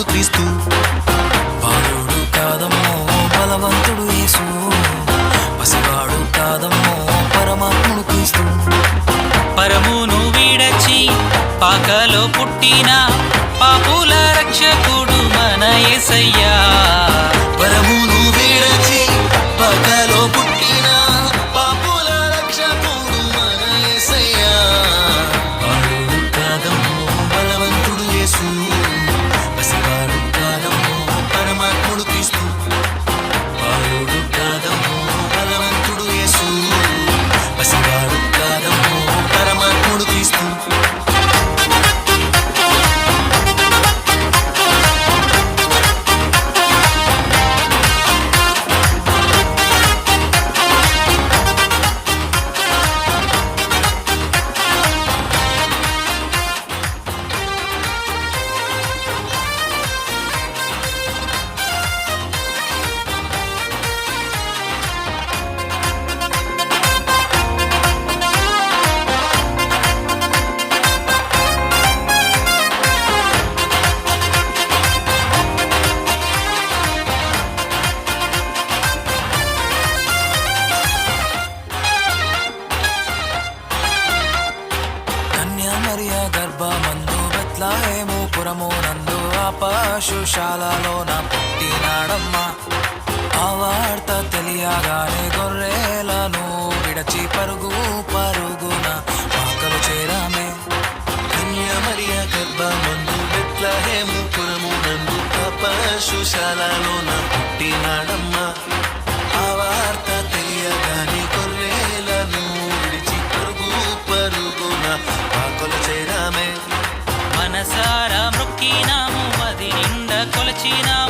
పరమాత్ముడు క్రీస్తు. బాలుడు కాదమ్మో బలవంతుడు యేసు, పసివాడు కాదమ్మో పరమాత్ముడు క్రీస్తు. పరమును వీడచి పాకలో పుట్టిన పాపుల రక్షకుడు మన యేసయ్యా. పరమును వీడచి పాకలో పుట్టిన పాపుల రక్షకుడు మన యేసయ్యా. బాలుడు కాదమ్మో బలవంతుడు యేసు, పసివాడు కాదమ్మో పరమాత్ముడు క్రీస్తు. బాలుడు కాదమ్మో బలవంతుడు యేసు, పసివాడు కాదమ్మో పరమాత్ముడు క్రీస్తు. మరియా గర్భమందు బెత్లెహేము పురమునందు ఆ పశుశాలలోన పుట్టినాడమ్మా. ఆ వార్త తెలియగానే గొర్రెలను విడచి పరుగు పరుగున పాకలు చేరామే. కన్య మరియ గర్భమందు బెత్లెహేము పురమునందు ఆ పశుశాలలోన పుట్టినాడమ్మా. ఆ వార్త తెలియగానే గొర్రెలను విడిచి పరుగు పరుగున పాకలు చేరామే. మనసారా మొక్కినాము, మది నిండా కొలచినాము,